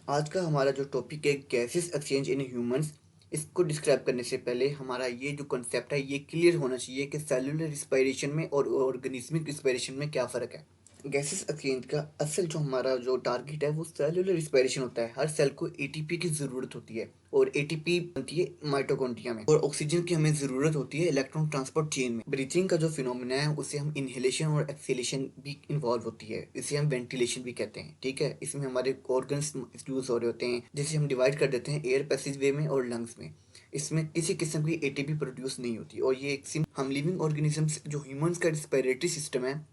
आज का हमारा जो टॉपिक है गैसेस एक्सचेंज इन ह्यूमंस। इसको डिस्क्राइब करने से पहले हमारा ये जो कॉन्सेप्ट है ये क्लियर होना चाहिए कि सेलुलर रिस्पायरेशन में और ऑर्गेनिज्मिक रिस्पायरेशन में क्या फ़र्क है। गैसेस एक्सचेंज का असल जो हमारा जो टारगेट है वो सेलुलर रिस्पायरेशन होता है। हर सेल को एटीपी की ज़रूरत होती है और एटीपी बनती है माइटोकॉन्ड्रिया में, और ऑक्सीजन की हमें ज़रूरत होती है इलेक्ट्रॉन ट्रांसपोर्ट चेन में। ब्रीथिंग का जो फिनोमिना है उसे हम इनहेलेशन और एक्सेलेशन भी इन्वॉल्व होती है, इसे हम वेंटिलेशन भी कहते हैं। ठीक है, इसमें हमारे ऑर्गन्स यूज हो रहे होते हैं जिसे हम डिवाइड कर देते हैं एयर पैसेज वे में और लंग्स में। इसमें किसी किस्म की एटीपी प्रोड्यूस नहीं होती, और ये एक हम लिविंग ऑर्गेनिजम्स जो ह्यूमंस का रिस्पायरेटरी सिस्टम है,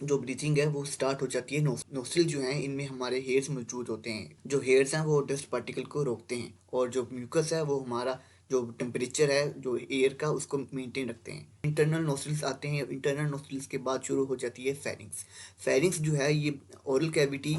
जो ब्रीथिंग है वो स्टार्ट हो जाती है। नोस्ट्रिल जो है इनमें हमारे हेयर्स मौजूद होते हैं। जो हेयर्स हैं वो डस्ट पार्टिकल को रोकते हैं, और जो म्यूकस है वो हमारा जो टेम्परेचर है जो एयर का उसको मेंटेन रखते हैं। इंटरनल नोस्ट्रिल्स आते हैं, इंटरनल नोस्ट्रिल्स के बाद शुरू हो जाती है फेरिंग्स। फेरिंग्स जो है ये ओरल कैविटी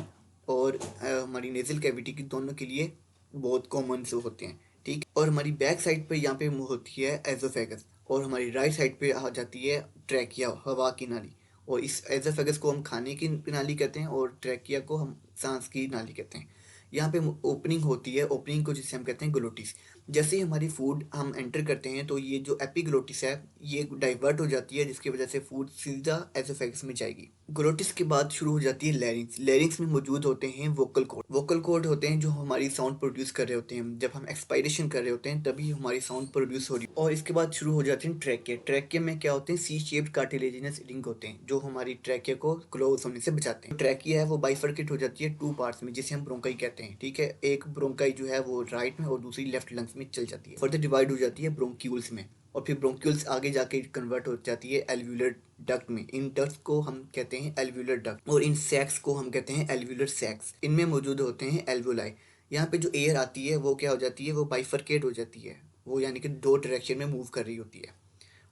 और हमारी नेजल कैविटी की दोनों के लिए बहुत कॉमन से होते हैं। ठीक, और हमारी बैक साइड पे यहाँ पे होती है एजोफेगस, और हमारी राइट साइड पे आ जाती है ट्रैकिया, हवा की नाली। और इस एजोफेगस को हम खाने की नाली कहते हैं और ट्रैकिया को हम सांस की नाली कहते हैं। यहाँ पे ओपनिंग होती है, ओपनिंग को जिसे हम कहते हैं ग्लोटिस। जैसे ही हमारी फूड हम एंटर करते हैं तो ये जो एपिग्लोटिस है ये डाइवर्ट हो जाती है, जिसकी वजह से फूड सीधा एसोफेगस में जाएगी। ग्लोटिस के बाद शुरू हो जाती है लैरिंग्स। लैरिंग्स में मौजूद होते हैं वोकल कॉर्ड। वोकल कॉर्ड होते हैं जो हमारी साउंड प्रोड्यूस कर रहे होते हैं। जब हम एक्सपायरेशन कर रहे होते हैं तभी हमारी साउंड प्रोड्यूस हो रही है। और इसके बाद शुरू हो जाते हैं ट्रैकिया। ट्रैकिया में क्या होते हैं, सी शेप्ड कार्टिलेजिनस रिंग होते हैं जो हमारी ट्रैकिया को क्लोज होने से बचाते हैं। ट्रैकिया है वो बाइफर्केट हो जाती है टू पार्ट्स में, जिसे हम ब्रोंकाई कहते हैं। ठीक है, एक ब्रोंकाई जो है वो राइट में और दूसरी लेफ्ट लंग्स में चल जाती है, फर्दर डिवाइड हो जाती है ब्रोंक्यूल्स में, और फिर ब्रोंक्यूल्स आगे जाके कन्वर्ट हो जाती है एल्व्यूलर डक्ट में। इन डक्ट्स को हम कहते हैं एल्व्यूलर डक्ट, और इन सैक्स को हम कहते हैं एल्व्यूलर सैक्स। इनमें मौजूद होते हैं एल्वोलाई। यहाँ पे जो एयर आती है वो क्या हो जाती है, वो बाइफर्केट हो जाती है, वो यानी कि दो डायरेक्शन में मूव कर रही होती है,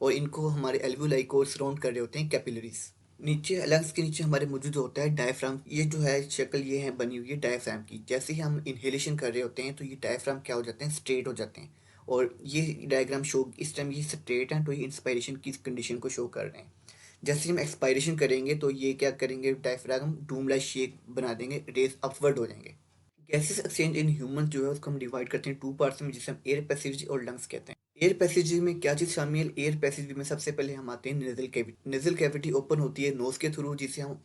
और इनको हमारे एल्वोलाई को सराउंड कर रहे होते हैं कैपिलरीज। नीचे लंग्स के नीचे हमारे मौजूद होता है डायफ्राम। ये जो है शक्ल ये है बनी हुई है डायफ्राम की। जैसे ही हम इनहेलेशन कर रहे होते हैं तो ये डायफ्राम क्या हो जाते हैं, स्ट्रेट हो जाते हैं, और ये डायग्राम शो इस टाइम ये स्ट्रेट है तो ये इंस्पायरेशन की कंडीशन को शो कर रहे हैं। जैसे हम एक्सपायरेशन करेंगे तो ये क्या करेंगे, डायफ्राम डूम लाइक शेप बना देंगे, रेस अपवर्ड हो जाएंगे। गैसेस एक्सचेंज इन ह्यूमन जो है उसको हम डिवाइड करते हैं टू पार्ट्स में, जिसे हम एयर पैसेज और लंग्स कहते हैं। एयर पैसेज में क्या चीज़ शामिल है, एयर पैसेज में सबसे पहले हम आते हैं nasal cavity. Nasal cavity open होती है नोज के थ्रू, जिसे हम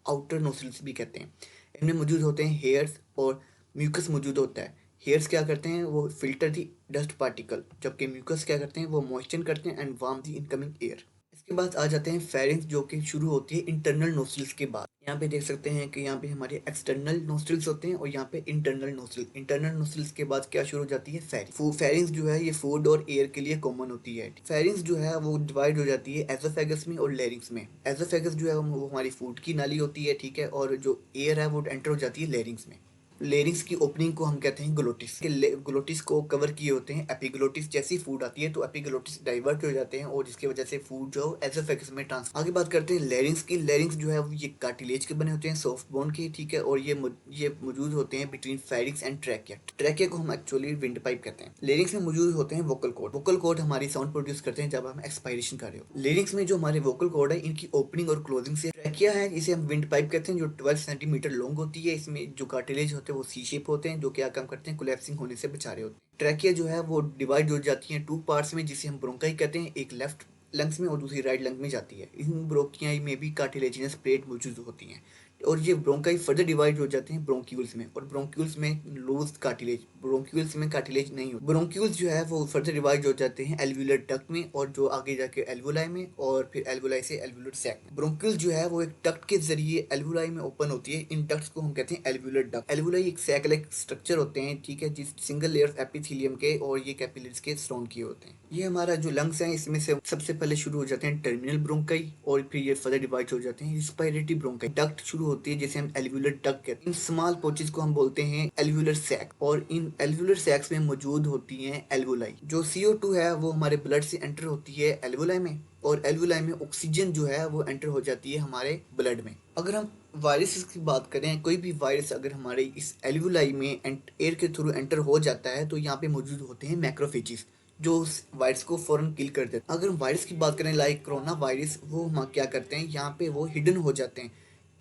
आउटर नोस्ट्रिल्स भी कहते हैं। इनमें मौजूद होते हैं हेयर्स और म्यूकस मौजूद होता है। हेयर्स क्या करते हैं, वो फिल्टर दी डस्ट पार्टिकल, जबकि म्यूकस क्या करते हैं, वो मॉइस्चर करते हैं and warm the incoming air. इसके बाद आ जाते हैं फेरिंग्स, जो कि शुरू होती है इंटरनल नोस्ट्रिल्स के बाद। यहाँ पे देख सकते हैं कि यहाँ पे हमारे एक्सटर्नल नोस्ट्रिल्स होते हैं और यहाँ पे इंटरनल नोस्ट्रिल। इंटरनल नोस्ट्रिल्स के बाद क्या शुरू हो जाती है, फेरिंग्स। फेरिंग्स जो है ये फूड और एयर के लिए कॉमन होती है। फेरिंग्स जो है वो डिवाइड हो जाती है एसोफेगस में और लैरिंग्स में। एसोफेगस जो है वो हमारी फूड की नाली होती है, ठीक है, और जो एयर है वो एंटर हो जाती है लैरिंग्स में। लेरिंग्स की ओपनिंग को हम कहते हैं ग्लोटिस। ग्लोटिस को कवर किए होते हैं एपिग्लोटिस। जैसी फूड आती है तो एपिग्लोटिस डाइवर्ट हो जाते हैं, और जिसकी वजह से फूड जो एसोफेगस में ट्रांसफर। आगे बात करते हैं लेरिंग्स की। लेरिंग्स जो है ये कार्टिलेज के बने होते हैं, सॉफ्ट बोन के, ठीक है, और ये मौजूद होते हैं between pharynx and trachea. Trachea को हम एक्चुअली विंड पाइप कहते हैं। लेरिंग्स में मौजूद होते हैं वोकल कॉर्ड। वोकल कॉर्ड हमारी साउंड प्रोड्यूस करते हैं जब हम एक्सपायरेशन कर रहे हो। लेरिंग्स में जो हमारे वोकल कॉर्ड है इनकी ओपनिंग और क्लोजिंग से। ट्रैकिया है इसे हम विंड पाइप कहते हैं, जो 12 सेंटीमीटर लॉन्ग होती है। इसमें जो कार्टिलेज होते हैं वो सी शेप होते हैं, जो क्या काम करते हैं, कोलैप्सिंग होने से बचा रहे होते हैं। ट्रैकिया जो है वो डिवाइड हो जाती है टू पार्ट्स में, जिसे हम ब्रोंकाई कहते हैं, एक लेफ्ट लंग्स में और दूसरी राइट लंग में जाती है। इन ब्रोंकियाई में भी कार्टिलेजिनस प्लेट मौजूद होती हैं, और ये ब्रोंकाई फर्दर डिवाइड हो जाते हैं ब्रोंक्यूल्स में, और ब्रोंक्यूल्स में लूज कार्टिलेज, ब्रोंक्यूल्स में कार्टिलेज नहीं होती। ब्रोंक्यूल्स जो है वो फर्दर डिवाइड हो जाते हैं एल्व्यूलर डक्ट में, और जो आगे जाके एल्वुलाई में, और फिर एल्वुलाई से एल्वुलर सैक में। ब्रोंक्यूल्स जो है वो एक डक्ट के जरिए एल्वुलाई में ओपन होती है। इन डक्ट्स को हम कहते हैं एल्वुलर डक्ट। एल्वुलाई एक सैक लाइक स्ट्रक्चर होते हैं, ठीक है, जिस सिंगल लेयर एपिथेलियम के, और ये कैपिलरीज के सराउंड किए होते हैं। ये हमारा जो लंग्स हैं इसमें से सबसे पहले शुरू हो जाते हैं टर्मिनल ब्रोंकाई, और फिर ये फर्दर डिवाइड हो जाते हैं रिस्पायरेटरी ब्रोंकाई। डक्ट शुरू होती है जिसे हम एल्वुलर डक्ट कहते हैं। इन स्मॉल पोचेस को हम बोलते हैं एल्वुलर सैक, और इन एल्वुलर सैक्स में मौजूद होती हैं एल्वुलाई। जो CO2 है वो हमारे ब्लड से एंटर होती है एल्वुलाई में, और एल्वुलाई में ऑक्सीजन जो है वो एंटर हो जाती है हमारे ब्लड में। अगर हम वायरस की बात करें, कोई भी वायरस अगर हमारे इस एल्वुलाई में एयर के थ्रू एंटर हो जाता है तो यहाँ पे मौजूद होते हैं मैक्रोफेजेस, जो उस वायरस को फौरन किल कर देते हैं। अगर हम वायरस की बात करें लाइक कोरोना वायरस, वो हम क्या करते हैं, यहाँ पे वो हिडन हो जाते हैं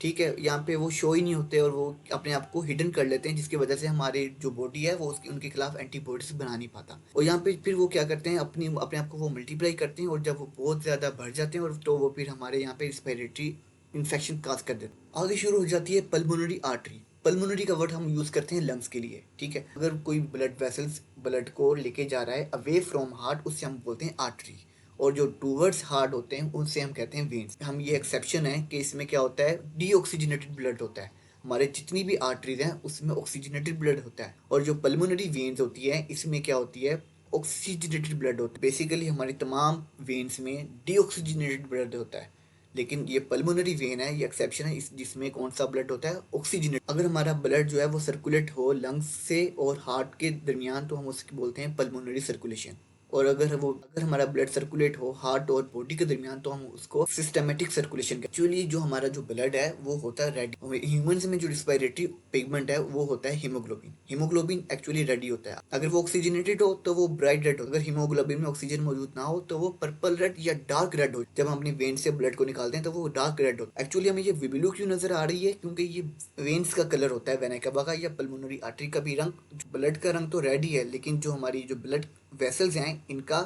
ठीक है, यहाँ पे वो शो ही नहीं होते और वो अपने आप को हिडन कर लेते हैं, जिसकी वजह से हमारे जो बॉडी है वो उसकी उनके खिलाफ एंटीबॉडीज बना नहीं पाता। और यहाँ पे फिर वो क्या करते हैं, अपने आप को वो मल्टीप्लाई करते हैं, और जब वो बहुत ज़्यादा बढ़ जाते हैं और तो वो फिर हमारे यहाँ पे रिस्पिरेटरी इन्फेक्शन काज कर देते हैं। आगे शुरू हो जाती है पल्मोनरी आर्टरी। पल्मोनरी का वर्ड हम यूज़ करते हैं लंग्स के लिए, ठीक है। अगर कोई ब्लड वेसल्स ब्लड को लेके जा रहा है अवे फ्रॉम हार्ट, उससे हम बोलते हैं आर्टरी। और जो टूवर्ड्स हार्ट होते हैं उनसे हम कहते हैं वेन्स। हम ये एक्सेप्शन है कि इसमें क्या होता है, डीऑक्सीजनेटेड ब्लड होता है। हमारे जितनी भी आर्टरीज हैं उसमें ऑक्सीजनेटेड ब्लड होता है, और जो पल्मोनरी वेन्स होती है इसमें क्या होती है, ऑक्सीजनेटेड ब्लड होता है। बेसिकली हमारी तमाम वेन्स में डीऑक्सीजनेटेड ब्लड होता है, लेकिन ये पल्मोनरी वेन है, ये एक्सेप्शन है इस जिसमें कौन सा ब्लड होता है, ऑक्सीजनेट। अगर हमारा ब्लड जो है वो सर्कुलेट हो लंग्स से और हार्ट के दरमियान तो हम उसकी बोलते हैं पल्मोनरी सर्कुलेशन। और अगर हमारा ब्लड सर्कुलेट हो हार्ट और बॉडी के दरमियान तो हम उसको सिस्टमेटिक सर्कुलेशन कहते हैं। एक्चुअली जो हमारा जो ब्लड है वो होता है रेड। ह्यूमंस में जो रिस्पिरेटरी पिगमेंट है वो होता है हीमोग्लोबिन। हीमोग्लोबिन एक्चुअली रेड ही होता है। अगर वो ऑक्सीजनेटेड हो तो वो ब्राइट रेड हो। अगर हीमोग्लोबिन में ऑक्सीजन मौजूद ना हो तो वो पर्पल रेड या डार्क रेड हो। जब हम अपनी वेन से ब्लड को निकालते हैं तो वो डार्क रेड होता है। एक्चुअली हमें ये ब्लू क्यों नजर आ रही है, क्योंकि ये वेन्स का कलर होता है वेना कावा का, या पल्मोनरी आर्टरी का भी रंग। ब्लड का रंग तो रेड ही है, लेकिन जो हमारी जो ब्लड वेसल्स हैं इनका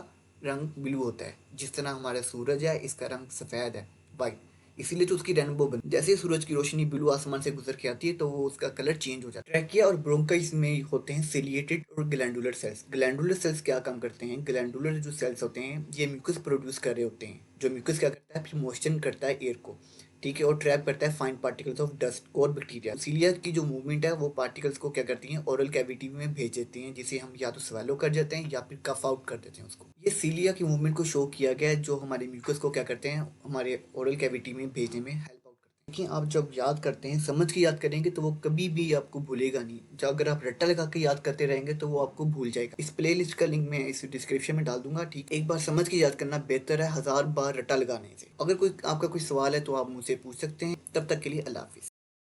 रंग ब्लू होता है। जिस तरह हमारा सूरज है इसका रंग सफ़ेद है, वाइट, इसीलिए तो उसकी रेनबो बन। जैसे ही सूरज की रोशनी ब्लू आसमान से गुजर के आती है तो वो उसका कलर चेंज हो जाता है। ट्रैकिया और ब्रोंकाइस में होते हैं सिलिएटेड और ग्लैंडुलर सेल्स। ग्लैंडुलर सेल्स क्या काम करते हैं, ग्लैंडुलर जो सेल्स होते हैं ये म्यूकस प्रोड्यूस कर रहे होते हैं। जो म्यूकस क्या करता है, फिर मॉइस्चर करता है एयर को, ठीक है, और ट्रैप करता है फाइन पार्टिकल्स ऑफ डस्ट और बैक्टीरिया। सीलिया की जो मूवमेंट है वो पार्टिकल्स को क्या करती हैं, ओरल कैविटी में भेज देती हैं, जिसे हम या तो स्वेलो कर जाते हैं या फिर कफ आउट कर देते हैं उसको। ये सीलिया की मूवमेंट को शो किया गया है, जो हमारे म्यूकस को क्या करते हैं, हमारे ओरल कैविटी में भेजने में हेल्प आउट करते हैं। देखिए आप जब याद करते हैं समझ के याद करेंगे तो वो कभी भी आपको भूलेगा नहीं। जब अगर आप रट्टा लगा के याद करते रहेंगे तो वो आपको भूल जाएगा। इस प्ले लिस्ट का लिंक मैं इस डिस्क्रिप्शन में डाल दूंगा, ठीक। एक बार समझ के याद करना बेहतर है 1000 बार रट्टा लगाने से। अगर कोई आपका कोई सवाल है तो आप मुझसे पूछ सकते हैं। तब तक के लिए अल्लाह हाफिज़।